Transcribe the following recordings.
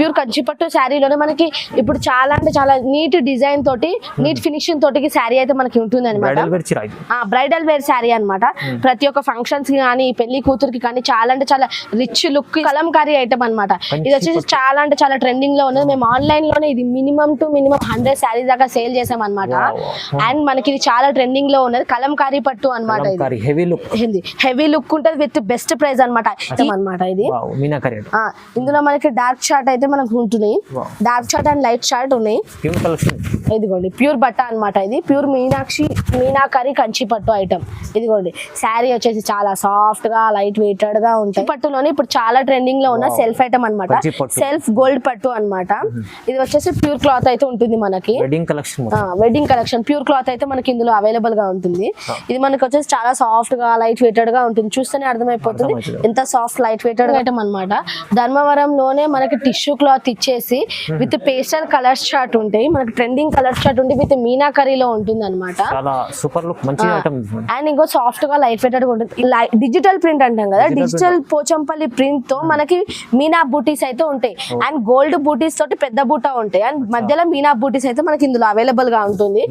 Pure కంచిపట్టు శారీలోనే మనకి ఇప్పుడు చాలా అంటే చాలా నీట్ డిజైన్ తోటి నీట్ ఫినిషింగ్ తోటి శారీ అయితే మనకి ఉంటుంది అనమాట. బ్రైడల్ వేర్ శారీ అనమాట. ప్రతి ఒక్క ఫంక్షన్స్ కి కానీ పెళ్లి కూతురికి కానీ చాలా అంటే చాలా రిచ్ లుక్ కలంకారీ ఐటమ్ అనమాట. ఇది వచ్చేసి చాలా అంటే చాలా ట్రెండింగ్ లో ఉన్నది. మేము ఆన్లైన్ లోనే ఇది మినిమం 100 శారీస్ దాకా సేల్ చేసాం అనమాట. అండ్ మనకి ఇది చాలా ట్రెండింగ్ లో ఉన్నది. కలంకారీ పట్టు అనమాట. హెవీ లుక్ ఉంటుంది విత్ బెస్ట్ ప్రైస్ అనమాట. ఇది ఇందులో మనకి డార్క్ షార్ట్ అయితే మనకు ఉంటున్నాయి. Dark short and light short ఉన్నాయి. ఇదిగోండి ప్యూర్ బట్ట అనమాట. ఇది ప్యూర్ మీనాకరీ కంచి పట్టు ఐటమ్. ఇదిగోండి శారీ వచ్చేసి చాలా సాఫ్ట్ గా లైట్ వెయిటెడ్ గా ఉంటాయి. పట్టులోనే ఇప్పుడు చాలా ట్రెండింగ్ లో ఉన్న సెల్ఫ్ ఐటమ్ అనమాట. సెల్ఫ్ గోల్డ్ పట్టు అనమాట. ఇది వచ్చేసి ప్యూర్ క్లాత్ అయితే ఉంటుంది మనకి. వెడ్డింగ్ కలెక్షన్ ప్యూర్ క్లాత్ అయితే మనకి ఇందులో అవైలబుల్ గా ఉంటుంది. ఇది మనకి వచ్చేసి చాలా సాఫ్ట్ గా లైట్ వెయిటెడ్ గా ఉంటుంది. చూస్తేనే అర్థమైపోతుంది ఎంత సాఫ్ట్ లైట్ వెయిటెడ్ ఐటమ్ అనమాట. ధర్మవరంలోనే మనకి టిష్యూ క్లాత్ ఇచ్చేసి విత్ పేస్టల్ కలర్ షార్ట్ ఉంటాయి. మనకి ట్రెండింగ్ కలర్ షార్ట్ ఉంటే విత్ మీనాకరీలో ఉంటుంది అనమాట. అండ్ ఇంకో సాఫ్ట్ గా లైట్ వెయిటెడ్ గా ఉంటుంది. డిజిటల్ ప్రింట్ అంటాం కదా, డిజిటల్ పోచంపల్లి ప్రింట్ తో మనకి మీనా బూటీస్ అయితే ఉంటాయి. అండ్ గోల్డ్ బూటీస్ తోటి పెద్ద బూటా ఉంటాయి. అండ్ మధ్యలో మీనా బూటీస్ అయితే మనకి ఇందులో అవైలబుల్ గా ఉంటుంది.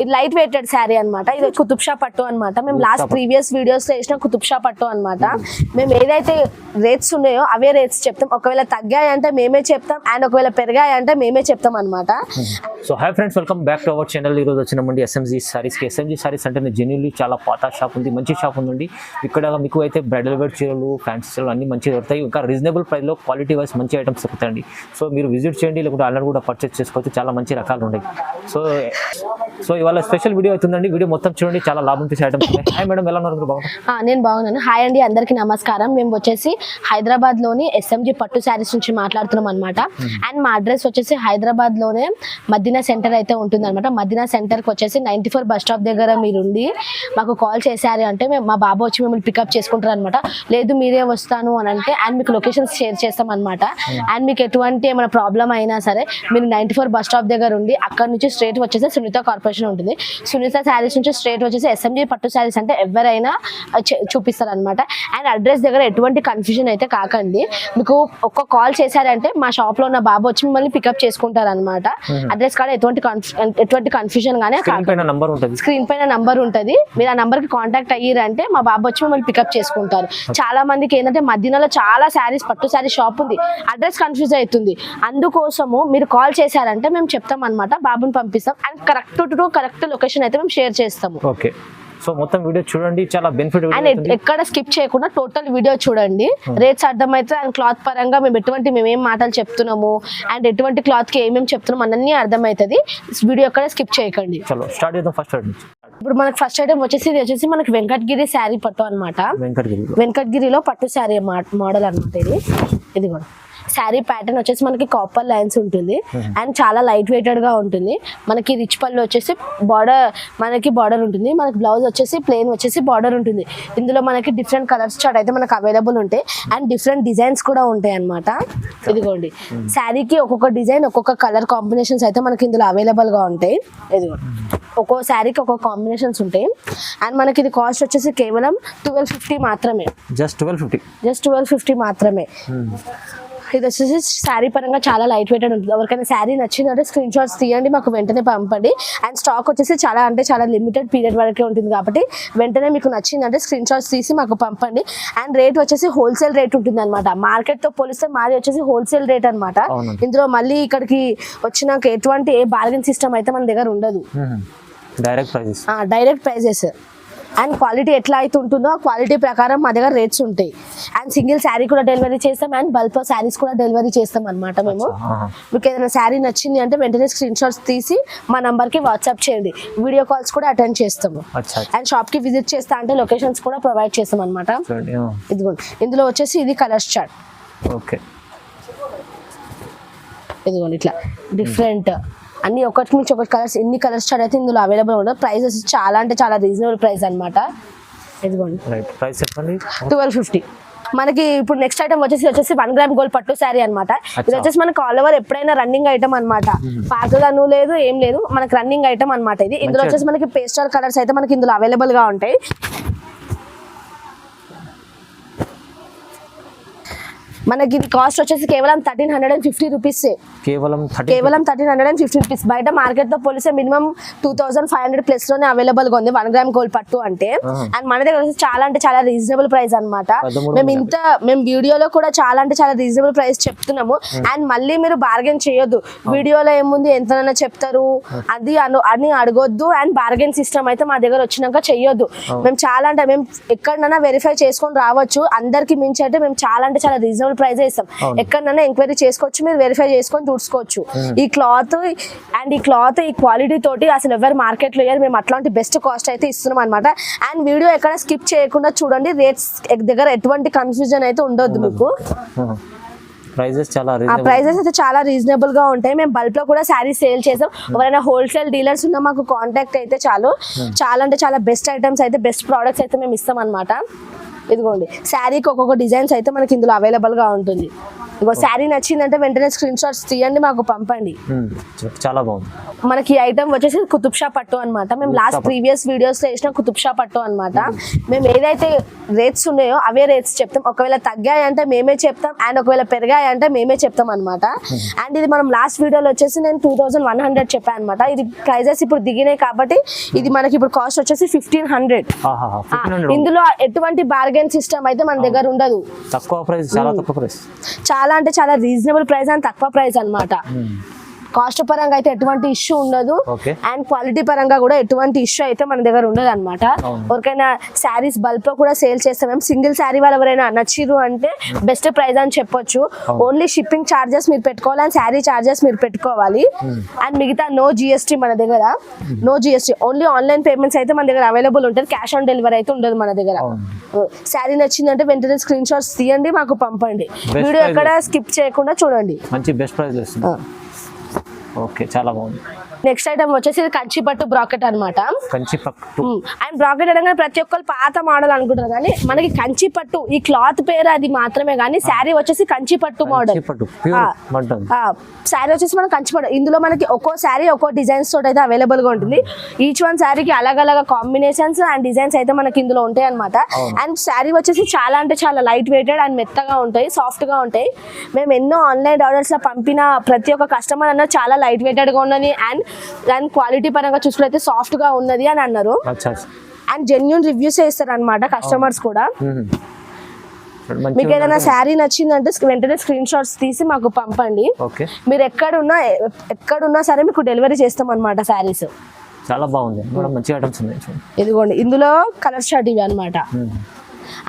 ఇది లైట్ వెయిటెడ్ శారీ అనమాట. ఇది కుతుబ్షా పట్టు అనమాట. మేము లాస్ట్ ప్రీవియస్ వీడియోస్ లో వేసిన కుతుబ్షా పట్టు అనమాట. మేము ఏదైతే రేట్స్ ఉన్నాయో అవే రేట్స్ చెప్తాం. ఒకవేళ తగ్గాయంటే మేమే చెప్తాం, అండ్ ఒకవేళ పెరిగాయంటే మేమే చెప్తాం అనమాట. So hi friends, welcome back to our channel. ఈరోజు వచ్చినామండి ఎస్ఎంజీ సారీస్ కి. ఎస్ఎంజీ సారీస్ అంటే జెన్యున్లీ చాలా పాత షాప్ ఉంది, మంచి షాప్ ఉందండి. ఇక్కడ మీకు అయితే బ్రైడల్ వేర్ చీరలు, ఫ్యాన్సీ చీరలు అన్ని మంచిగా దొరుకుతాయి. ఇంకా రీజనబుల్ ప్రైస్ లో క్వాలిటీ వైజ్ మంచి ఐటమ్స్ దొరుకుతాయండి. సో మీరు విజిట్ చేయండి, లేకుంటే ఆన్లైన్ కూడా పర్చేస్ చేసుకోవచ్చు. చాలా మంచి రకాలు ఉన్నాయి. సో ఇవాళ స్పెషల్ వీడియో అవుతుందండి. వీడియో మొత్తం చూడండి, చాలా లాభం తీసే ఐటమ్స్ ఉన్నాయి. హాయ్ మేడం, ఎలా ఉన్నారు? నేను బాగున్నాను. హాయ్ అండి, అందరికి నమస్కారం. మేము వచ్చేసి హైదరాబాద్ లోని ఎస్ఎంజీ పట్టు శారీస్ నుంచి మాట్లాడుతున్నాం అనమాట. అండ్ మా అడ్రస్ వచ్చేసి హైదరాబాద్ లోనే మదీనా సెంటర్ అయితే ఉంటుంది అనమాట. మదీనా సెంటర్ కి వచ్చేసి 94 బస్ స్టాప్ దగ్గర మీరు ఉండి మాకు కాల్ చేశారు అంటే మా బాబు వచ్చి మిమ్మల్ని పికప్ చేసుకుంటారు అనమాట. లేదు మీరే వస్తాను అని అంటే అండ్ మీకు లొకేషన్స్ షేర్ చేస్తాం అనమాట. అండ్ మీకు ఎటువంటి ఏమైనా ప్రాబ్లం అయినా సరే మీరు 94 బస్ స్టాప్ దగ్గర ఉండి అక్కడ నుంచి స్ట్రేట్ వచ్చేసి సునీత కార్పొరేషన్ ఉంటుంది. సునీత శారీస్ నుంచి స్ట్రేట్ వచ్చేసి ఎస్ఎంజీ పట్టు శారీస్ అంటే ఎవరైనా చూపిస్తారు అనమాట. అండ్ అడ్రస్ దగ్గర ఎటువంటి కన్ఫ్యూజన్ అయితే కాకండి. మీకు ఒక్క కాల్ చేశారంటే మా షాప్ లో ఉన్న బాబు వచ్చి మిమ్మల్ని పికప్ చేసుకుంటారు అనమాట. అడ్రస్ కాడ ఎటువంటి కన్ఫ్యూజన్ గానే స్క్రీన్ పైన నంబర్ ఉంటుంది. మీరు ఆ నంబర్ కి కాంటాక్ట్ అయ్యారంటే మా బాబు వచ్చి మిమ్మల్ని పికప్ చేసుకుంటారు. చాలా మందికి ఏంటంటే మధ్యలో చాలా శారీస్ పట్టు శారీ షాప్ ఉంది, అడ్రస్ కన్ఫ్యూజ్ అవుతుంది. అందుకోసము మీరు కాల్ చేశారంటే మేము చెప్తాం అనమాట, బాబుని పంపిస్తాం. అండ్ కరెక్ట్ లొకేషన్ అయితే మేము షేర్ చేస్తాము. ఓకే, సో మొత్తం వీడియో చూడండి, చాలా బెనిఫిట్. అండ్ ఎక్కడ స్కిప్ చేయకుండా టోటల్ వీడియో చూడండి. రేట్స్ అర్థమైతే అండ్ క్లాత్ పరంగా మేమేం మాటలు చెప్తున్నాము అండ్ ఎటువంటి క్లాత్ కి ఏమేమి చెప్తున్నాము అన్నీ అర్థమవుతుంది. వీడియో ఎక్కడ స్కిప్ చేయకండి. స్టార్ట్ చేద్దాం. ఫస్ట్ ఇప్పుడు మనకి ఫస్ట్ ఐటమ్ వచ్చేసి మనకి వెంకటగిరి శారీ పట్టు అనమాట. వెంకటగిరిలో పట్టు శారీ మోడల్ అనమాట. ఇది కూడా శారీ ప్యాటర్న్ వచ్చేసి మనకి కాపర్ లైన్స్ ఉంటుంది. అండ్ చాలా లైట్ వెయిటెడ్ గా ఉంటుంది. మనకి రిచ్ పళ్ళు వచ్చేసి బార్డర్ ఉంటుంది. మనకి బ్లౌజ్ వచ్చేసి ప్లెయిన్ వచ్చేసి బార్డర్ ఉంటుంది. ఇందులో మనకి డిఫరెంట్ కలర్స్ చార్ట్ అయితే మనకు అవైలబుల్ ఉంటాయి. అండ్ డిఫరెంట్ డిజైన్స్ కూడా ఉంటాయి అనమాట. ఇదిగోండి శారీకి ఒక్కొక్క డిజైన్ ఒక్కొక్క కలర్ కాంబినేషన్స్ అయితే మనకి ఇందులో అవైలబుల్ గా ఉంటాయి. ఇదిగోండి ఒక్కో శారీకి ఒక్కొక్క కాంబినేషన్స్ ఉంటాయి. అండ్ మనకి ఇది కాస్ట్ వచ్చేసి కేవలం 1250 మాత్రమే. జస్ట్ 1250 మాత్రమే. ఇది వచ్చేసి శారీ పరంగా చాలా లైట్ వెయిటెడ్ ఉంటుంది. ఎవరికైనా శారీ నచ్చిందంటే స్క్రీన్ షాట్స్ తీయండి, మాకు వెంటనే పంపండి. అండ్ స్టాక్ వచ్చేసి చాలా లిమిటెడ్ పీరియడ్ వరకే ఉంటుంది కాబట్టి వెంటనే మీకు నచ్చిందంటే స్క్రీన్ షాట్స్ తీసి మాకు పంపండి. అండ్ రేట్ వచ్చేసి హోల్సేల్ రేట్ ఉంటుంది అనమాట. మార్కెట్ తో పోలిస్తే మాది వచ్చేసి హోల్సేల్ రేట్ అనమాట. ఇందులో మళ్ళీ ఇక్కడికి వచ్చినాక ఎటువంటి బార్గెన్ సిస్టమ్ అయితే మన దగ్గర ఉండదు. Direct prices. అండ్ క్వాలిటీ ఎట్లా అయితే ఉంటుందో ఆ క్వాలిటీ ప్రకారం మా దగ్గర రేట్స్ ఉంటాయి. అండ్ సింగిల్ శారీ కూడా డెలివరీ చేస్తాం, అండ్ బల్క్ శారీస్ కూడా డెలివరీ చేస్తాం అనమాట. మేము మీకు ఏదైనా శారీ నచ్చింది అంటే వెంటనే స్క్రీన్ షాట్స్ తీసి మా నంబర్కి వాట్సాప్ చేయండి. వీడియో కాల్స్ కూడా అటెండ్ చేస్తాము. అండ్ షాప్ కి విజిట్ చేస్తా అంటే లొకేషన్స్ కూడా ప్రొవైడ్ చేస్తాం అనమాట. ఇదిగోండి ఇందులో వచ్చేసి ఇది కలర్స్ చార్ట్. ఇదిగోండి ఇట్లా డిఫరెంట్ అన్ని ఒకటి నుంచి ఒకటి కలర్స్, ఎన్ని కలర్స్ చార్ట్ అయితే ఇందులో అవైలబుల్ ఉండదు. ప్రైస్ చాలా అంటే చాలా రీజనబుల్ ప్రైస్ అనమాట. ఇదిగోండి 1250. మనకి ఇప్పుడు నెక్స్ట్ ఐటమ్ వచ్చేసి 1 గ్రామ్ గోల్డ్ పట్టు శారీ అనమాట. ఇది వచ్చేసి మనకి ఆల్ ఓవర్ ఎప్పుడైనా రన్నింగ్ ఐటమ్ అనమాట. పాతదను లేదు ఏం లేదు, మనకి రన్నింగ్ ఐటమ్ అనమాట. ఇది ఇందులో వచ్చేసి మనకి పేస్టల్ కలర్స్ అయితే మనకి ఇందులో అవైలబుల్ గా ఉంటాయి. మనకి ఇది కాస్ట్ వచ్చేసి కేవలం 1350 రూపీస్. కేవలం 1350 రూపీస్. బయట మార్కెట్ తో పోలిస్తే మినిమం 2500 ప్లస్ లోనే అవైలబుల్ గా ఉంది 1 గ్రామ్ గోల్డ్ పట్టు అంటే. అండ్ మన దగ్గర వచ్చేసి చాలా అంటే చాలా రీజనబుల్ ప్రైస్ అన్నమాట. మేము వీడియోలో కూడా చాలా అంటే చాలా రీజనబుల్ ప్రైస్ చెప్తున్నాము. అండ్ మళ్ళీ మీరు బార్గెన్ చేయొద్దు. వీడియోలో ఏముంది ఎంతనైనా చెప్తారు అది అని అడగొద్దు. అండ్ బార్గెన్ సిస్టమ్ అయితే మా దగ్గర వచ్చినాక చెయ్యొద్దు. మేము చాలా అంటే మేము ఎక్కడైనా వెరిఫై చేసుకొని రావచ్చు. అందరికి మించి అయితే మేము చాలా అంటే చాలా రీజనబుల్ ప్రైస్ ఇస్తాం. ఎక్కడైనా ఎంక్వైరీ చేసుకోవచ్చు, మీరు వెరిఫై చేసుకొని చూసుకోవచ్చు. ఈ క్లాత్ ఈ క్వాలిటీ తోటి అసలు ఎవరు మార్కెట్ లో ఇయ్యారు. మేము అట్లాంటి బెస్ట్ కాస్ట్ అయితే ఇస్తున్నాం అనమాట. అండ్ వీడియో ఎక్కడ స్కిప్ చేయకుండా చూడండి. రేట్స్ దగ్గర ఎటువంటి కన్ఫ్యూజన్ అయితే ఉండొద్దు మీకు. ప్రైజెస్ అయితే చాలా రీజనబుల్ గా ఉంటాయి. మేము బల్క్ లో కూడా శారీస్ సేల్ చేసాం. ఎవరైనా హోల్సేల్ డీలర్స్ ఉన్నా మాకు కాంటాక్ట్ అయితే చాలు. చాలా అంటే చాలా బెస్ట్ ఐటమ్స్ అయితే బెస్ట్ ప్రోడక్ట్స్ అయితే మేము ఇస్తాం అనమాట. ఇదిగోండి శారీకి ఒక్కొక్క డిజైన్స్ అయితే మనకి ఇందులో అవైలబుల్ గా ఉంటుంది. ఇగో శారీ నచ్చిందంటే వెంటనే స్క్రీన్ షాట్స్ తీయండి, మాకు పంపండి. చాలా బాగుంది. మనకి ఈ ఐటమ్ వచ్చేసి కుతుబ్ షా పట్టు అనమాట. మేము లాస్ట్ ప్రీవియస్ వీడియోస్ లో వేసిన కుతుబ్ షా పట్టు అనమాట. మేము ఏదైతే రేట్స్ ఉన్నాయో అవే రేట్స్ చెప్తాం. ఒకవేళ తగ్గాయంటే మేమే చెప్తాం, అండ్ ఒకవేళ పెరిగాయంటే మేమే చెప్తాం అనమాట. అండ్ ఇది మనం లాస్ట్ వీడియోలో వచ్చేసి నేను 2100 చెప్పాను అనమాట. ఇది ప్రైజెస్ ఇప్పుడు దిగినాయి కాబట్టి ఇది మనకి ఇప్పుడు కాస్ట్ వచ్చేసి 1500. ఇందులో ఎటువంటి బార్గెన్ సిస్టమ్ అయితే మన దగ్గర ఉండదు. తక్కువ ప్రైస్, చాలా తక్కువ ప్రైస్, చాలా అంటే చాలా రీజనబుల్ ప్రైస్ అండ్ తక్కువ ప్రైస్ అన్నమాట. కాస్ట్ పరంగా అయితే ఎటువంటి ఇష్యూ ఉండదు. అండ్ క్వాలిటీ పరంగా కూడా ఎటువంటి ఇష్యూ అయితే మన దగ్గర ఉండదు అనమాట. ఎవరికైనా శారీస్ బల్క్ లో కూడా సేల్ చేస్తాం. మేము సింగిల్ శారీ వాళ్ళు ఎవరైనా నచ్చిరు అంటే బెస్ట్ ప్రైస్ అని చెప్పొచ్చు. ఓన్లీ షిప్పింగ్ చార్జెస్ మీరు పెట్టుకోవాలి అండ్ శారీ చార్జెస్ మీరు పెట్టుకోవాలి. అండ్ మిగతా నో జిఎస్టీ మన దగ్గర. No GST, only online payments అయితే మన దగ్గర అవైలబుల్ ఉంటుంది. క్యాష్ ఆన్ డెలివరీ అయితే ఉండదు మన దగ్గర. శారీ నచ్చిందంటే వెంటనే స్క్రీన్ షాట్స్ తీయండి, మాకు పంపండి. వీడియో ఎక్కడ స్కిప్ చేయకుండా చూడండి. మంచి బెస్ట్ ప్రైస్. ఓకే, చాలా బాగుంది. నెక్స్ట్ ఐటమ్ వచ్చేసి కంచి పట్టు బ్రాకెట్ అనమాట. కంచి పట్టు అండ్ బ్రాకెట్ అనగానే ప్రతి ఒక్కరు పాత మోడల్ అనుకుంటారు, కానీ మనకి కంచి పట్టు ఈ క్లాత్ పేరు అది మాత్రమే, కానీ శారీ వచ్చేసి కంచి పట్టు మోడల్. శారీ వచ్చేసి మన కంచి పట్టు. ఇందులో మనకి ఒక్కో శారీ ఒక్కో డిజైన్స్ తోటి అయితే అవైలబుల్ గా ఉంటుంది. ఈచ్ వన్ శారీకి అలగ్ కాంబినేషన్స్ అండ్ డిజైన్స్ అయితే మనకి ఇందులో ఉంటాయి అనమాట. అండ్ శారీ వచ్చేసి చాలా అంటే చాలా లైట్ వెయిటెడ్ అండ్ మెత్తగా ఉంటాయి, సాఫ్ట్ గా ఉంటాయి. మేము ఎన్నో ఆన్లైన్ ఆర్డర్స్ లో పంపిన ప్రతి ఒక్క కస్టమర్ అన్న చాలా లైట్ వెయిటెడ్ గా ఉన్నది అండ్ దాని క్వాలిటీ పరంగా చూసుకుంటే సాఫ్ట్ గా ఉన్నది అని అన్నారు. అండ్ జెన్యూన్ రివ్యూస్ ఇస్తారు అనమాట కస్టమర్స్ కూడా. మీకు ఏదైనా శారీ నచ్చిందంటే వెంటనే స్క్రీన్ షాట్స్ తీసి మాకు పంపండి. మీరు ఎక్కడున్నా సరే మీకు డెలివరీ చేస్తాం అనమాట శారీస్. చాలా బాగుంది, మంచి ఐటమ్స్ ఉన్నాయి. ఇదిగోండి ఇందులో కలర్ షార్ట్ ఇవి అనమాట.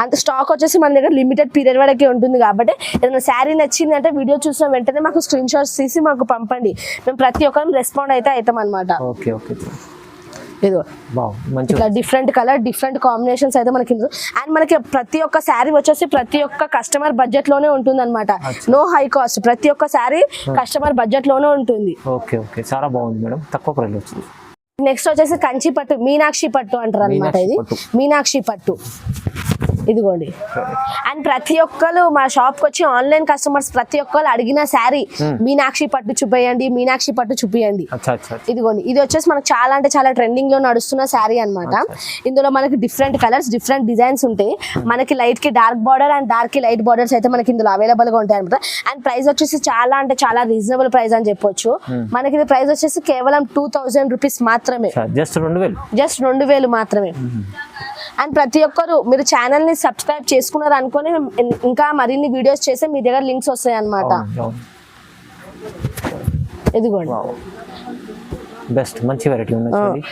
అంత స్టాక్ వచ్చేసి మన దగ్గర లిమిటెడ్ పీరియడ్ వరకే ఉంటుంది కాబట్టి ఏదైనా శారీ నచ్చిందంటే వీడియో చూసిన వెంటనే మాకు స్క్రీన్ షాట్స్ తీసి మాకు పంపండి. మేము ప్రతి ఒక్కరం రెస్పాండ్ అయితే అవుతాం అనమాట. ఇదిగో ఇట్లా డిఫరెంట్ కలర్ డిఫరెంట్ కాంబినేషన్స్ అయితే మనకి. అండ్ మనకి ప్రతి ఒక్క శారీ వచ్చేసి ప్రతి ఒక్క కస్టమర్ బడ్జెట్ లోనే ఉంటుంది అనమాట. నో హై కాస్ట్, ప్రతి ఒక్క శారీ కస్టమర్ బడ్జెట్ లోనే ఉంటుంది. చాలా బాగుంది మేడం, తక్కువ ప్రైస్ వచ్చింది. నెక్స్ట్ వచ్చేసి కంచి పట్టు, మీనాక్షి పట్టు అంటారు అనమాట. ఇది మీనాక్షి పట్టు. ఇదిగోండి. అండ్ ప్రతి ఒక్కరు మా షాప్ కి వచ్చి ఆన్లైన్ కస్టమర్స్ ప్రతి ఒక్కరు అడిగిన శారీ మీనాక్షి పట్టు చూపియండి, మీనాక్షి పట్టు చూపియండి. ఇదిగోండి ఇది వచ్చేసి మనకు చాలా అంటే చాలా ట్రెండింగ్ లో నడుస్తున్న శారీ అనమాట. ఇందులో మనకి డిఫరెంట్ కలర్స్ డిఫరెంట్ డిజైన్స్ ఉంటాయి. మనకి లైట్ కి డార్క్ బార్డర్ అండ్ డార్క్ కి లైట్ బార్డర్స్ అయితే మనకి ఇందులో అవైలబుల్ గా ఉంటాయి అనమాట. అండ్ ప్రైస్ వచ్చేసి చాలా అంటే చాలా రీజనబుల్ ప్రైస్ అని చెప్పొచ్చు. మనకి ఇది ప్రైస్ వచ్చేసి కేవలం 2000 రూపీస్ మాత్రమే, జస్ట్ 2000 మాత్రమే. అండ్ ప్రతి ఒక్కరు మీరు ఛానల్ ని సబ్స్క్రైబ్ చేసుకున్నారు అనుకొని ఇంకా మరిన్ని వీడియోస్ చేస్తే మీ దగ్గర లింక్స్ వస్తాయి అన్నమాట. ఇదిగోండి బెస్ట్ మంచి వెరైటీ ఉంది.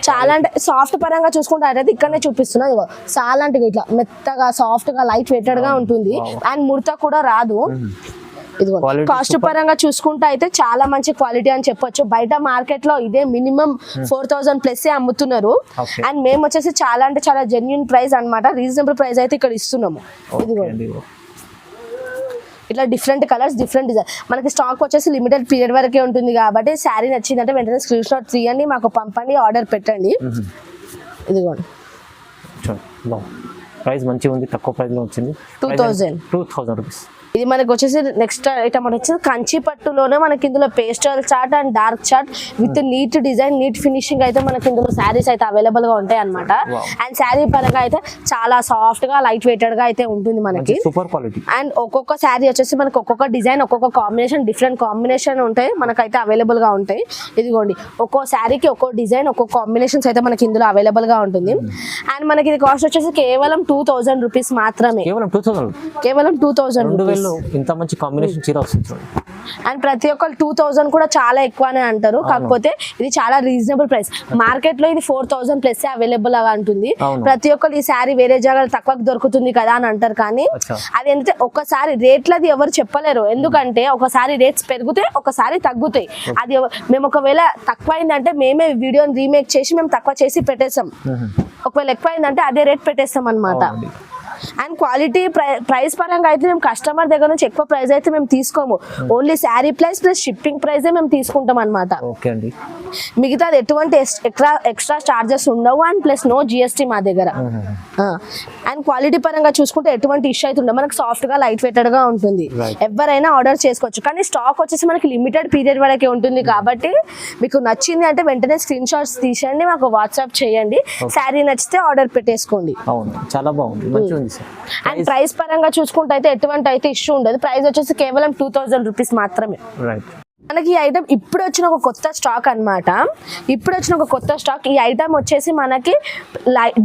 చాలా అంటే సాఫ్ట్ పరంగా చూసుకుంటే అయితే ఇక్కడనే చూపిస్తున్నా. చాలా అంటే ఇట్లా మెత్తగా సాఫ్ట్ గా లైట్ వెయిటెడ్ గా ఉంటుంది అండ్ ముడత కూడా రాదు. ఇదిగో కాస్ట్ పరంగా చూసుకుంటే అయితే చాలా మంచి క్వాలిటీ అని చెప్పొచ్చు. బయట మార్కెట్ లో ఇదే మినిమం 4000 ప్లస్ అమ్ముతున్నారు. అండ్ మేము వచ్చేసి చాలా అంటే చాలా జెన్యూన్ ప్రైస్ అన్నమాట, రీజనబుల్ ప్రైస్ అయితే ఇక్కడ ఇస్తున్నాము. ఇదిగో ఇట్లా డిఫరెంట్ కలర్స్ డిఫరెంట్ డిజైన్. మనకి స్టాక్ వచ్చేసి లిమిటెడ్ పీరియడ్ వరకే ఉంటుంది కాబట్టి శారీ నచ్చిందంటే వెంటనే స్క్రీన్ షాట్ తీయండి, మాకు పంపండి, ఆర్డర్ పెట్టండి. ఇదిగోండి ప్రైస్ మంచిగా ఉంది, తక్కువ ప్రైస్ లో వచ్చింది. 2000 రూపీస్. ఇది మనకి వచ్చేసి నెక్స్ట్ ఐటమ్ వచ్చేసి కంచి పట్టులోనే మనకి ఇందులో pastel chart and dark chart with neat design neat finishing అయితే మనకి ఇందులో శారీస్ అయితే అవైలబుల్ గా ఉంటాయి అనమాట. అండ్ శారీ పరంగా అయితే చాలా సాఫ్ట్ గా లైట్ వెయిటెడ్ గా అయితే ఉంటుంది మనకి. Super quality. అండ్ ఒక్కొక్క శారీ వచ్చేసి మనకి ఒక్కొక్క డిజైన్ ఒక్కొక్క కాంబినేషన్ డిఫరెంట్ కాంబినేషన్ ఉంటాయి మనకైతే అవైలబుల్ గా ఉంటాయి. ఇదిగోండి ఒక్కో శారీకి ఒక్కో డిజైన్ ఒక్కో కాంబినేషన్స్ అయితే మనకి ఇందులో అవైలబుల్ గా ఉంటుంది. అండ్ మనకి ఇది కాస్ట్ వచ్చేసి కేవలం 2000 రూపీస్ మాత్రమే. కేవలం 2000 రూపీస్. ఇంత మంచి కాంబినేషన్ చీర వస్తుంది. అండ్ ప్రతి ఒక్కరు 2000 కూడా చాలా ఎక్కువనే అంటారు, కాకపోతే ఇది చాలా రీజనబుల్ ప్రైస్. మార్కెట్ లో ఇది 4000 ప్లస్ అవైలబుల్ గా ఉంటుంది. ప్రతి ఒక్కరు ఈ శారీ వేరే జాగాలో తక్కువకి దొరుకుతుంది కదా అని అంటారు, కానీ అది ఏంటంటే ఒకసారి రేట్లది ఎవరు చెప్పలేరు. ఎందుకంటే ఒకసారి రేట్స్ పెరుగుతాయి ఒకసారి తగ్గుతాయి. అది మేము ఒకవేళ తక్కువ అయిందంటే మేమే వీడియోని రీమేక్ చేసి మేము తక్కువ చేసి పెట్టేస్తాం, ఒకవేళ ఎక్కువ అయిందంటే అదే రేట్ పెట్టేస్తాం అన్నమాట. అండ్ క్వాలిటీ ప్రైస్ పరంగా అయితే మేము కస్టమర్ దగ్గర నుంచి ఎక్కువ ప్రైస్ అయితే మేము తీసుకోము. Only sari price plus shipping price మేము తీసుకుంటాం అనమాట. మిగతాది ఎటువంటి ఎక్స్ట్రా చార్జెస్ ఉండవు అండ్ ప్లస్ నో జిఎస్టీ మా దగ్గర. అండ్ క్వాలిటీ పరంగా చూసుకుంటే ఎటువంటి ఇష్యూ అయితే ఉండదు. మనకు సాఫ్ట్ గా లైట్ వెయిటెడ్ గా ఉంటుంది. ఎవరైనా ఆర్డర్ చేసుకోవచ్చు, కానీ స్టాక్ వచ్చేసి మనకి లిమిటెడ్ పీరియడ్ వరకే ఉంటుంది. కాబట్టి మీకు నచ్చింది అంటే వెంటనే స్క్రీన్ షాట్స్ తీసేయండి, మాకు వాట్సాప్ చేయండి. శారీ నచ్చితే ఆర్డర్ పెట్టేసుకోండి. చాలా బాగుంది. అండ్ ప్రైస్ పరంగా చూసుకుంటే అయితే ఎటువంటి అయితే ఇష్యూ ఉండదు. ప్రైస్ వచ్చేసి కేవలం 2000 రూపీస్ మాత్రమే. మనకి ఈ ఐటమ్ ఇప్పుడు వచ్చిన ఒక కొత్త స్టాక్ అన్నమాట. ఇప్పుడు వచ్చిన ఒక కొత్త స్టాక్. ఈ ఐటమ్ వచ్చేసి మనకి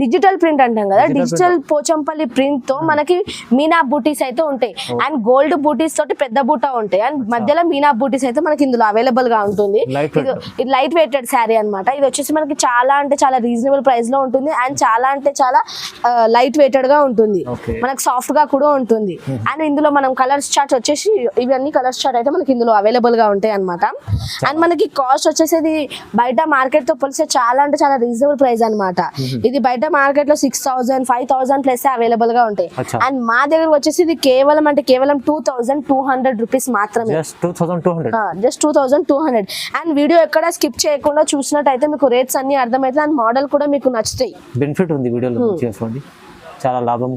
డిజిటల్ ప్రింట్ అంటాం కదా, డిజిటల్ పోచంపల్లి ప్రింట్ తో మనకి మీనా బూటీస్ అయితే ఉంటాయి. అండ్ గోల్డ్ బూటీస్ తోటి పెద్ద బూటా ఉంటాయి. అండ్ మధ్యలో మీనా బూటీస్ అయితే మనకి ఇందులో అవైలబుల్ గా ఉంటుంది. ఇది లైట్ వెయిటెడ్ శారీ అన్నమాట. ఇది వచ్చేసి మనకి చాలా అంటే చాలా రీజనబుల్ ప్రైస్ లో ఉంటుంది. అండ్ చాలా అంటే చాలా లైట్ వెయిటెడ్ గా ఉంటుంది. మనకి సాఫ్ట్ గా కూడా ఉంటుంది. అండ్ ఇందులో మనం కలర్స్ చార్ట్ వచ్చేసి ఇవన్నీ కలర్స్ చార్ట్ అయితే మనకి ఇందులో అవైలబుల్ గా ఉంటాయి అనమాట. అండ్ మనకి కాస్ట్ వచ్చేసి బయట మార్కెట్ తో పోలిస్తే చాలా అంటే చాలా రీజనబుల్ ప్రైస్ అనమాట. ఇది బయట మార్కెట్ లో 6000 5000 ప్లస్ అవైలబుల్ గా ఉంటాయి. అండ్ మా దగ్గర వచ్చేసి ఇది కేవలం అంటే కేవలం 2200 రూపీస్ మాత్రమే. జస్ట్ 2200. అండ్ వీడియో ఎక్కడ స్కిప్ చేయకుండా చూసినట్టయితే మీకు రేట్స్ అన్ని అర్థమవుతాయి. అండ్ మోడల్ కూడా మీకు నచ్చుతాయి. బెనిఫిట్ ఉంది వీడియోలో, చేసుకోండి, చాలా లాభం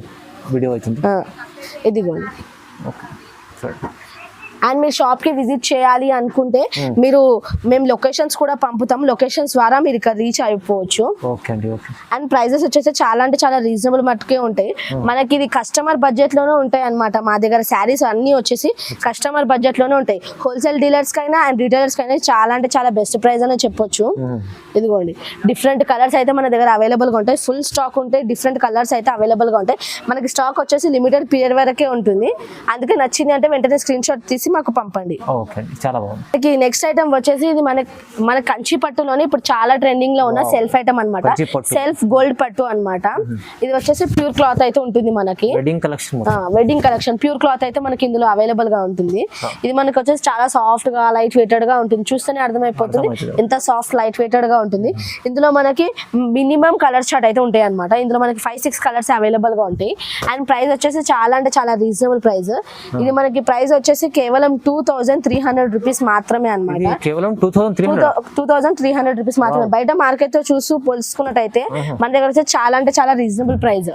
వీడియో అవుతుంది. ఇదిగోండి. అండ్ మీరు షాప్ కి విజిట్ చేయాలి అనుకుంటే మేము లొకేషన్స్ కూడా పంపుతాం. లొకేషన్స్ ద్వారా మీరు ఇక్కడ రీచ్ అయిపోవచ్చు. అండ్ ప్రైజెస్ వచ్చేసి చాలా అంటే చాలా రీజనబుల్ మట్టుకే ఉంటాయి. మనకి ఇది కస్టమర్ బడ్జెట్ లోనే ఉంటాయి అనమాట. మా దగ్గర శారీస్ అన్ని వచ్చేసి కస్టమర్ బడ్జెట్ లోనే ఉంటాయి. హోల్సేల్ డీలర్స్ కైనా అండ్ రిటైలర్స్ కైనా చాలా అంటే చాలా బెస్ట్ ప్రైస్ అని చెప్పొచ్చు. ఇదిగోండి డిఫరెంట్ కలర్స్ అయితే మన దగ్గర అవైలబుల్ గా ఉంటాయి. ఫుల్ స్టాక్ ఉంటాయి. డిఫరెంట్ కలర్స్ అయితే అవైలబుల్ గా ఉంటాయి. మనకి స్టాక్ వచ్చేసి లిమిటెడ్ పీరియడ్ వరకే ఉంటుంది. అందుకే నచ్చింది అంటే వెంటనే స్క్రీన్ షాట్ తీసి మాకు పంపండి. చాలా బాగుంది. నెక్స్ట్ ఐటమ్ వచ్చేసి ఇది మన కంచి పట్టులోనే ఇప్పుడు చాలా ట్రెండింగ్ లో ఉన్న సెల్ఫ్ ఐటమ్ అన్నమాట. సెల్ఫ్ గోల్డ్ పట్టు అన్నమాట. ఇది వచ్చేసి ప్యూర్ క్లాత్ అయితే ఉంటుంది మనకి. వెడ్డింగ్ కలెక్షన్ ప్యూర్ క్లాత్ అయితే మనకి ఇందులో అవైలబుల్ గా ఉంటుంది. ఇది మనకి వచ్చేసి చాలా సాఫ్ట్ గా లైట్ వెయిటెడ్ గా ఉంటుంది. చూస్తేనే అర్థమైపోతుంది ఎంత సాఫ్ట్ లైట్ వెయిటెడ్ గా ఉంటుంది. ఇందులో మనకి మినిమం కలర్ చార్ట్ అయితే ఉంటాయి అనమాట. ఇందులో మనకి 5-6 కలర్స్ అవైలబుల్ గా ఉంటాయి. అండ్ ప్రైస్ వచ్చేసి చాలా అంటే చాలా రీజనబుల్ ప్రైస్. ఇది మనకి ప్రైస్ వచ్చేసి కేవలం 2300 రూపీస్ మాత్రమే అన్నమాట. 2300 రూపీస్ మాత్రమే. బయట మార్కెట్ తో చూసి పోల్చుకున్నట్టయితే మన దగ్గర వచ్చి చాలా అంటే చాలా రీజనబుల్ ప్రైస్.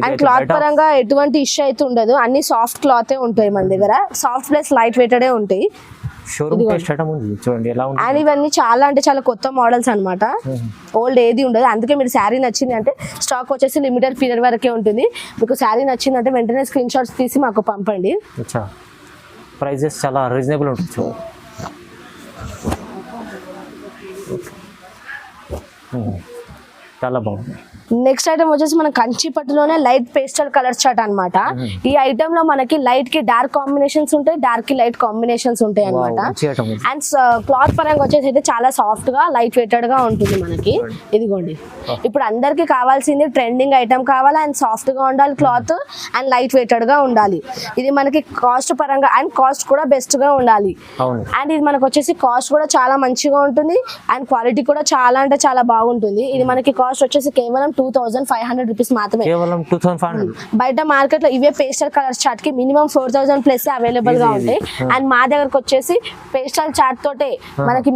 అండ్ క్లాత్ పరంగా ఎటువంటి ఇష్యూ అయితే ఉండదు. అన్ని సాఫ్ట్ క్లాత్ ఉంటాయి మన దగ్గర. సాఫ్ట్ ప్లస్ లైట్ వెయిటెడ్ ఉంటాయి. అండ్ ఇవన్నీ చాలా అంటే చాలా కొత్త మోడల్స్ అన్నమాట. ఓల్డ్ ఏది ఉండదు. అందుకే మీరు శారీ nachindi అంటే స్టాక్ వచ్చేసి లిమిటెడ్ పీరియడ్ వరకే ఉంటుంది. మీకు శారీ నచ్చిందంటే వెంటనే స్క్రీన్ షాట్స్ తీసి మాకు పంపండి. ప్రైజెస్ చాలా రీజనబుల్ ఉంటుంది. చాలా బాగుంది. నెక్స్ట్ ఐటమ్ వచ్చేసి మన కంచి పట్టులోనే లైట్ పేస్టల్ కలర్ చార్ట్ అన్నమాట. ఈ ఐటమ్ లో మనకి లైట్ కి డార్క్ కాంబినేషన్స్ ఉంటాయి, డార్క్ కి లైట్ కాంబినేషన్స్ ఉంటాయి అన్నమాట. అండ్ క్లాత్ పరంగా వచ్చేసి అయితే చాలా సాఫ్ట్ గా లైట్ వెయిటెడ్ గా ఉంటుంది మనకి. ఇదిగోండి ఇప్పుడు అందరికి కావాల్సింది ట్రెండింగ్ ఐటమ్ కావాలి. అండ్ సాఫ్ట్ గా ఉండాలి క్లాత్ అండ్ లైట్ వెయిటెడ్ గా ఉండాలి. ఇది మనకి కాస్ట్ పరంగా అండ్ కాస్ట్ కూడా బెస్ట్ గా ఉండాలి. అండ్ ఇది మనకు వచ్చేసి కాస్ట్ కూడా చాలా మంచిగా ఉంటుంది. అండ్ క్వాలిటీ కూడా చాలా అంటే చాలా బాగుంటుంది. ఇది మనకి కాస్ట్ కాస్ట్ వచ్చేసి కేవలం 2500 రూపీస్ మాత్రమే. కేవలం 2500. బయట మార్కెట్ లో ఇవే పేస్టల్ కలర్ చార్ట్ కి మినిమం 4000 ప్లస్ అవైలబుల్ గా ఉంటాయి. అండ్ మా దగ్గరకు వచ్చేసి పేస్టల్ చార్ట్ తోటే మనకి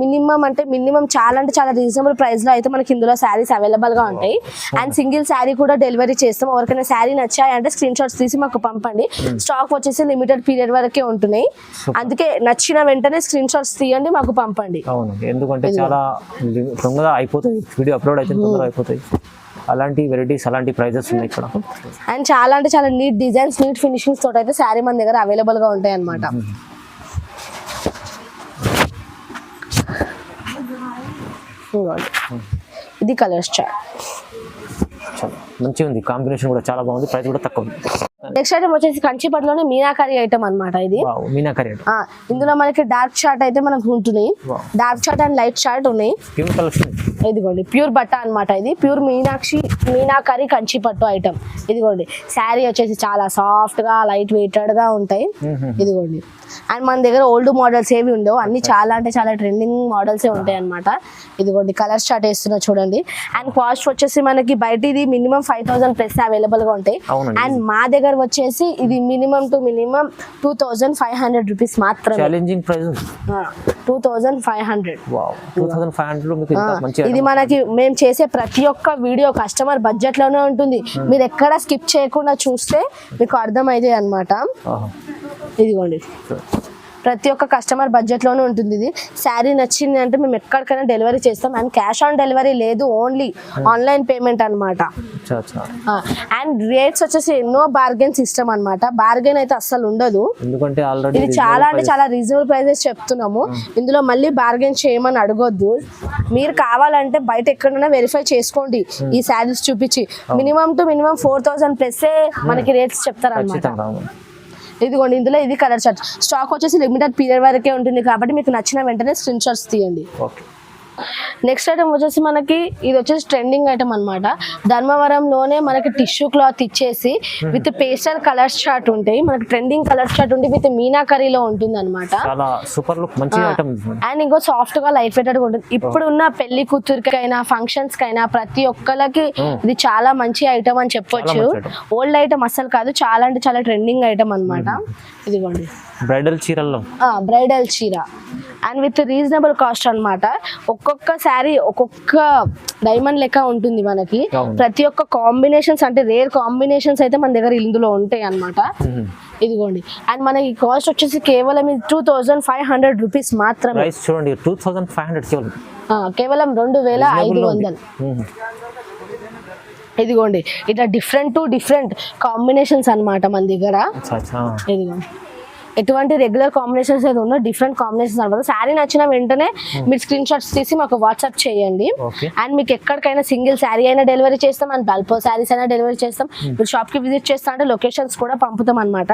మినిమం చాలా అంటే చాలా రీజనబుల్ ప్రైస్ లో అయితే మనకి ఇందులో శారీస్ అవైలబుల్ గా ఉంటాయి. అండ్ సింగిల్ శారీ కూడా డెలివరీ చేస్తాం. ఎవరికైనా శారీ నచ్చాయి అంటే స్క్రీన్ షాట్స్ తీసి మాకు పంపండి. స్టాక్ వచ్చేసి లిమిటెడ్ పీరియడ్ వరకే ఉంటున్నాయి. అందుకే నచ్చిన వెంటనే స్క్రీన్ షాట్స్ తీయండి, మాకు పంపండి. అవును, ఎందుకంటే చాలా తొందరగా అయిపోతాయి, వీడియో అప్లోడ్ అయితే తొందరగా అయిపోతాయి. అలాంటి వెరైటీస్, అలాంటి ప్రైజెస్ ఉన్నాయి ఇక్కడ. అండ్ చాలా అంటే చాలా నీట్ డిజైన్స్, నీట్ ఫినిషింగ్స్ తోటి అయితే శారీ మన దగ్గర అవైలబుల్ గా ఉంటాయి అన్నమాట. ఇది కలర్స్ చార్ట్, మంచిగా ఉంది, కాంబినేషన్ కూడా చాలా బాగుంది, ప్రైస్ కూడా తక్కువ ఉంది. నెక్స్ట్ ఐటమ్ వచ్చేసి కంచిపట్టులోనే మీనాకరీ ఐటమ్ అన్నమాట. ఇది మీనాకరీ ఇందులో మనకి డార్క్ షార్ట్ అయితే మనకు ఉంటున్నాయి. Dark short and light short ఉన్నాయి. ఇదిగోండి ప్యూర్ బట్ట అన్నమాట. ఇది ప్యూర్ మీనాకరీ కంచిపట్టు ఐటమ్. ఇదిగోండి శారీ వచ్చేసి చాలా సాఫ్ట్ గా లైట్ వెయిటెడ్ గా ఉంటాయి. ఇదిగోండి అండ్ మన దగ్గర ఓల్డ్ మోడల్స్ ఏవి ఉండవు, అన్ని చాలా అంటే చాలా ట్రెండింగ్ మోడల్సే ఉంటాయి అన్నమాట. ఇదిగోండి కలర్ స్టార్ట్ చేస్తున్నా చూడండి. అండ్ కాస్ట్ వచ్చేసి మనకి బయట ఇది మినిమం 5000 ప్లస్ అవైలబుల్ గా ఉంటాయి. అండ్ మా దగ్గర వచ్చేసి ఇది మినిమం 2500 రూపీస్ మాత్రమే. 2500. ఇది మనకి మేము చేసే ప్రతి ఒక్క వీడియో కస్టమర్ బడ్జెట్ లోనే ఉంటుంది. మీరు ఎక్కడ స్కిప్ చేయకుండా చూస్తే మీకు అర్థమైతే అన్నమాట. ఇదిగోండి ప్రతి ఒక్క కస్టమర్ బడ్జెట్ లోనే ఉంటుంది. ఇది శారీ నచ్చింది అంటే మేము ఎక్కడికైనా డెలివరీ చేస్తాం. అండ్ క్యాష్ ఆన్ డెలివరీ లేదు, ఓన్లీ ఆన్లైన్ పేమెంట్ అన్నమాట. అండ్ రేట్స్ వచ్చేసి ఎన్నో బార్గెన్ సిస్టమ్ అన్నమాట. బార్గెన్ అయితే అస్సలు ఉండదు, ఇది చాలా అంటే చాలా రీజనబుల్ ప్రైసెస్ చెప్తున్నాము. ఇందులో మళ్ళీ బార్గెన్ చేయమని అడగొద్దు. మీరు కావాలంటే బయట ఎక్కడైనా వెరిఫై చేసుకోండి ఈ శారీస్ చూపించి. మినిమం 4000 ప్లస్ మనకి రేట్స్ చెప్తారు అన్నమాట. ఇదిగోండి ఇందులో ఇది కలర్ చార్ట్. స్టాక్ వచ్చేసి లిమిటెడ్ పీరియడ్ వరకే ఉంటుంది కాబట్టి మీకు నచ్చిన వెంటనే స్క్రీన్ షాట్స్ తీయండి. నెక్స్ట్ ఐటమ్ వచ్చేసి మనకి ఇది వచ్చేసి ట్రెండింగ్ ఐటమ్ అన్నమాట. ధర్మవరంలోనే మనకి టిష్యూ క్లాత్ ఇచ్చేసి విత్ పేస్టల్ కలర్స్ చార్ట్ ఉంటాయి. మనకి ట్రెండింగ్ కలర్స్ చార్ట్ ఉంటే విత్ మీనాకరీలో ఉంటుంది అనమాట. అండ్ ఇంకో సాఫ్ట్ గా లైట్ వెయిటెడ్ గా ఉంటుంది. ఇప్పుడు ఉన్న పెళ్లి కూతురికైనా ఫంక్షన్స్ కైనా ప్రతి ఒక్కరికి ఇది చాలా మంచి ఐటమ్ అని చెప్పొచ్చు. ఓల్డ్ ఐటమ్ అస్సలు కాదు, చాలా అంటే చాలా ట్రెండింగ్ ఐటమ్ అన్నమాట. ఇదిగోండి బ్రైడల్ చీరల్లో బ్రైడల్ చీర అండ్ విత్ రీజనబుల్ కాస్ట్ అన్నమాట. ఒక్కొక్క శారీ ఒక్కొక్క డైమండ్ లెక్క ఉంటుంది మనకి. ప్రతి ఒక్క కాంబినేషన్స్ అంటే రేర్ కాంబినేషన్స్ అయితే మన దగ్గర ఇందులో ఉంటాయి అన్నమాట. ఇదిగోండి అండ్ మనకి కాస్ట్ వచ్చేసి కేవలం 2500 రూపీస్ మాత్రమే. చూడండి 2500 కేవలం 2500. ఇదిగోండి ఇట్లా డిఫరెంట్ కాంబినేషన్స్ అన్నమాట మన దగ్గర. ఇదిగోండి ఎటువంటి రెగ్యులర్ కాంబినేషన్స్ అయితే ఉన్నో డిఫరెంట్ కాంబినేషన్స్ అనమాట. శారీ నచ్చిన వెంటనే మీరు స్క్రీన్ షాట్స్ తీసి మాకు వాట్సాప్ చేయండి. అండ్ మీకు ఎక్కడికైనా సింగిల్ శారీ అయినా డెలివరీ చేస్తాం, అండ్ బల్పో శారీస్ అయినా డెలివరీ చేస్తాం. మీరు షాప్ కి విజిట్ చేస్తా అంటే లొకేషన్స్ కూడా పంపుతాం అనమాట.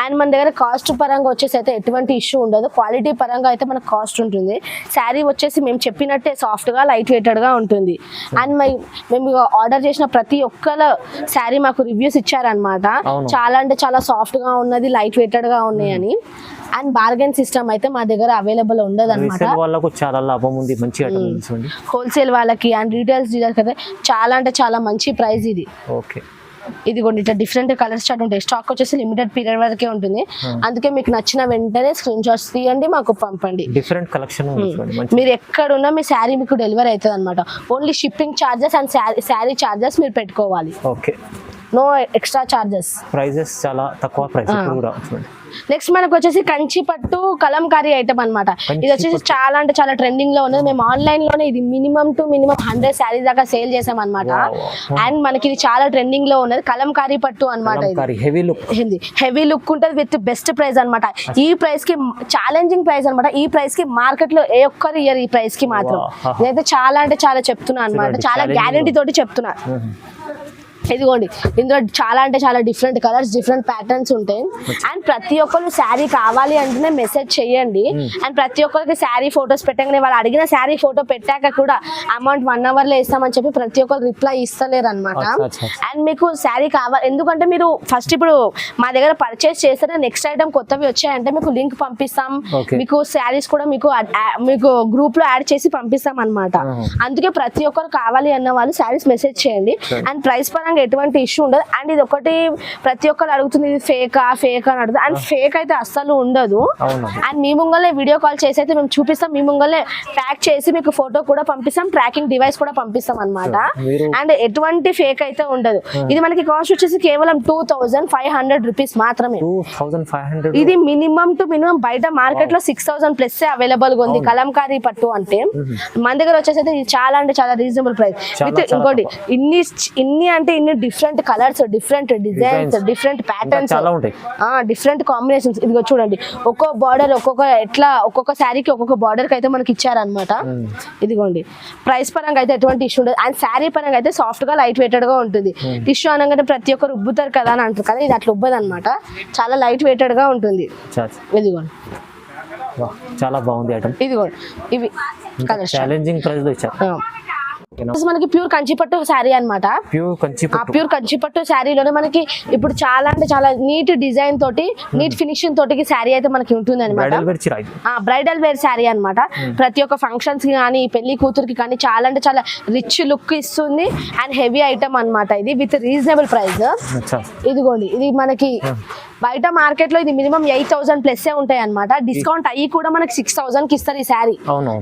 అండ్ మన దగ్గర కాస్ట్ పరంగా వచ్చేసి అయితే ఎటువంటి ఇష్యూ ఉండదు. క్వాలిటీ పరంగా అయితే మనకు కాస్ట్ ఉంటుంది. శారీ వచ్చేసి మేము చెప్పినట్టే సాఫ్ట్ గా లైట్ వెయిటెడ్ గా ఉంటుంది. అండ్ మేము ఆర్డర్ చేసిన ప్రతి ఒక్కరు శారీ మాకు రివ్యూస్ ఇచ్చారనమాట. చాలా అంటే చాలా సాఫ్ట్ గా ఉన్నది, లైట్ వెయిటెడ్ గా ఉన్నాయి. అండ్ బార్గెన్ సిస్టమ్ అయితే మా దగ్గర అవైలబుల్ ఉండదు అనమాట. హోల్సేల్ వాళ్ళకి అండ్ రీటైల్స్ డీలర్స్ అయితే చాలా అంటే చాలా మంచి ప్రైస్ ఇది. ఇదిగోండి ఇట్లా డిఫరెంట్ కలర్స్ చార్ట్ ఉంటాయి. స్టాక్ వచ్చేసి లిమిటెడ్ పీరియడ్ వరకే ఉంటుంది. అందుకే మీకు నచ్చిన వెంటనే స్క్రీన్ షాట్స్ తీయండి, మాకు పంపండి. డిఫరెంట్ కలెక్షన్ మీరు ఎక్కడున్నా మీ శారీ మీకు డెలివరీ అవుతుంది అనమాట. Only shipping charges and sari charges మీరు పెట్టుకోవాలి. No extra charges. ప్రైజెస్ చాలా తక్కువ ప్రైస్. నెక్స్ట్ మనకు వచ్చేసి కంచిపట్టు కలంకారీ ఐటమ్ అన్నమాట. ఇది వచ్చేసి చాలా అంటే చాలా ట్రెండింగ్ లో ఉన్నది. మేము ఆన్లైన్ లోనే ఇది మినిమం 100 శారీస్ దాకా సేల్ చేసాం అనమాట. అండ్ మనకి ఇది చాలా ట్రెండింగ్ లో ఉన్నది కలంకారీ పట్టు అనమాట. హెవీ లుక్ ఉంటుంది విత్ బెస్ట్ ప్రైస్ అనమాట. ఈ ప్రైస్ కి ఛాలెంజింగ్ ప్రైస్ అనమాట. ఈ ప్రైస్ కి మార్కెట్ లో ఏ ఒక్కరు ఇయర్ ఈ ప్రైస్ కి మాత్రం. నేనైతే చాలా అంటే చాలా చెప్తున్నా అనమాట, చాలా గ్యారెంటీ తోటి చెప్తున్నా. ఇదిగోండి ఇందులో చాలా అంటే చాలా డిఫరెంట్ కలర్స్ డిఫరెంట్ ప్యాటర్న్స్ ఉంటాయి అండ్ ప్రతి ఒక్కరు శారీ కావాలి అంటేనే మెసేజ్ చేయండి అండ్ ప్రతి ఒక్కరికి శారీ ఫొటోస్ పెట్టగానే వాళ్ళు అడిగిన శారీ ఫోటో పెట్టాక కూడా అమౌంట్ 1 hour లో ఇస్తామని చెప్పి ప్రతి ఒక్కరు రిప్లై ఇస్తలేరు అనమాట అండ్ మీకు శారీ కావాలి ఎందుకంటే మీరు ఫస్ట్ ఇప్పుడు మా దగ్గర పర్చేస్ చేస్తే నెక్స్ట్ ఐటమ్ కొత్తవి వచ్చాయంటే మీకు లింక్ పంపిస్తాం మీకు శారీస్ కూడా మీకు గ్రూప్ లో యాడ్ చేసి పంపిస్తాం అన్నమాట అందుకే ప్రతి ఒక్కరు కావాలి అన్న వాళ్ళు శారీస్ మెసేజ్ చేయండి అండ్ ప్రైస్ పరంగా ఎటువంటి ఇష్యూ ఉండదు అండ్ ఇది ఒకటి ప్రతి ఒక్కరు అడుగుతుంది ఇది ఫేక్ అని అడుగుతుంది అండ్ ఫేక్ అయితే అస్సలు ఉండదు అండ్ మీ ముంగలే వీడియో కాల్ చేసి అయితే మేము చూపిస్తాం మీ ముంగలే ప్యాక్ చేసి మీకు ఫోటో కూడా పంపిస్తాం ట్రాకింగ్ డివైస్ కూడా పంపిస్తాం అన్నమాట అండ్ ఎటువంటి ఫేక్ అయితే ఉండదు ఇది మనకి కాస్ట్ వచ్చేసి కేవలం 2500 రూపీస్ మాత్రమే ఇది మినిమం టు మినిమం బయట మార్కెట్ లో 6000 ప్లస్ అవైలబుల్ గా ఉంది కలంకారీ పట్టు అంటే మన దగ్గర వచ్చేసి అయితే ఇది చాలా అంటే చాలా రీజనబుల్ ప్రైస్ విత్ ఇంకోటి ఇన్ని అంటే ఇన్ని different colours different designs different patterns different combinations ఇదిగో చూడండి ఒక్కో బార్డర్ ఒక్కొక్క శారీకి ఒక్కొక్క బార్డర్ కి అయితే మనకి ఇచ్చారనమాట ఇదిగోండి ప్రైస్ పరంగా అయితే ఎటువంటి ఇష్యూ ఉండదు అండ్ శారీ పరంగా అయితే సాఫ్ట్ గా లైట్ వెయిటెడ్ గా ఉంటుంది టిష్యూ అనగానే ప్రతి ఒక్కరు ఉబ్బుతారు కదా అని అంటారు కదా ఇది అట్లా ఉబ్బదు అనమాట చాలా లైట్ వెయిటెడ్ గా ఉంటుంది ఇదిగోండి చాలా బాగుంది ఐటమ్ ఇదిగోండి ఇవి ఛాలెంజింగ్ ప్రైస్ లో ఇచ్చారు మనకి ప్యూర్ కంచిపట్టు శారీ అనమాట ప్యూర్ కంచిపట్టు శారీలోనే మనకి ఇప్పుడు చాలా అంటే చాలా నీట్ డిజైన్ తోటి నీట్ ఫినిషింగ్ తోటి శారీ అయితే మనకి ఉంటుంది అనమాట బ్రైడల్ వేర్ శారీ అనమాట ప్రతి ఒక్క ఫంక్షన్స్ కి కానీ పెళ్లి కూతురికి కానీ చాలా అంటే చాలా రిచ్ లుక్ ఇస్తుంది అండ్ హెవీ ఐటమ్ అనమాట ఇది విత్ రీజనబుల్ ప్రైస్ ఇదిగోండి ఇది మనకి బయట మార్కెట్ లో ఇది మినిమం 8000 ప్లస్ ఉంటాయి అనమాట డిస్కౌంట్ అయ్యి కూడా మనకి 6000 కి ఇస్తారు ఈ శారీ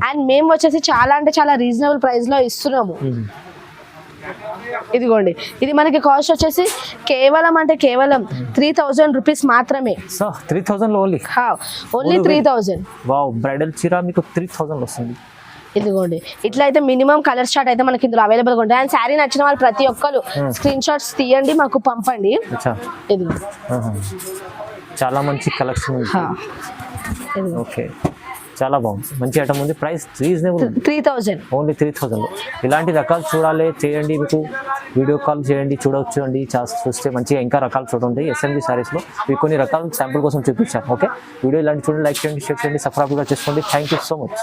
అండ్ మేము వచ్చేసి చాలా అంటే చాలా రీజనబుల్ ప్రైస్ లో ఇస్తున్నాము ఇదిగోండి ఇది మనకి కాస్ట్ వచ్చేసి కేవలం 3000 రూపీస్ మాత్రమే 3000 ఓన్లీ 3000 బ్రైడల్ చీర మీకు 3000 వస్తుంది ఇదిగోండి ఇట్లా అయితే మినిమం కలర్ చార్ట్ అయితే మనకి ఇందులో అవైలబుల్ గా ఉంటాయి అండ్ శారీ నచ్చిన వాళ్ళు ప్రతి ఒక్కరు స్క్రీన్ షాట్స్ తీయండి మాకు పంపండి ఇదిగో చాలా మంచి కలెక్షన్ ఓకే చాలా బాగుంది మంచి ఐటమ్ ఉంది ప్రైస్ రీజనబుల్ 3000 ఓన్లీ 3000 ఇలాంటి రకాలు చూడాలి చేయండి మీకు వీడియో కాల్ చేయండి చూడవచ్చు అండి చూస్తే మంచిగా ఇంకా రకాలు చూడండి ఎస్ఎంజీ సారీస్లో మీకు కొన్ని రకాల శాంపుల్ కోసం చూపించాను ఓకే వీడియో ఇలాంటి చూడండి లైక్ చేయండి షేర్ చేయండి సబ్స్క్రైబ్ కూడా చేసుకోండి థ్యాంక్ యూ సో మచ్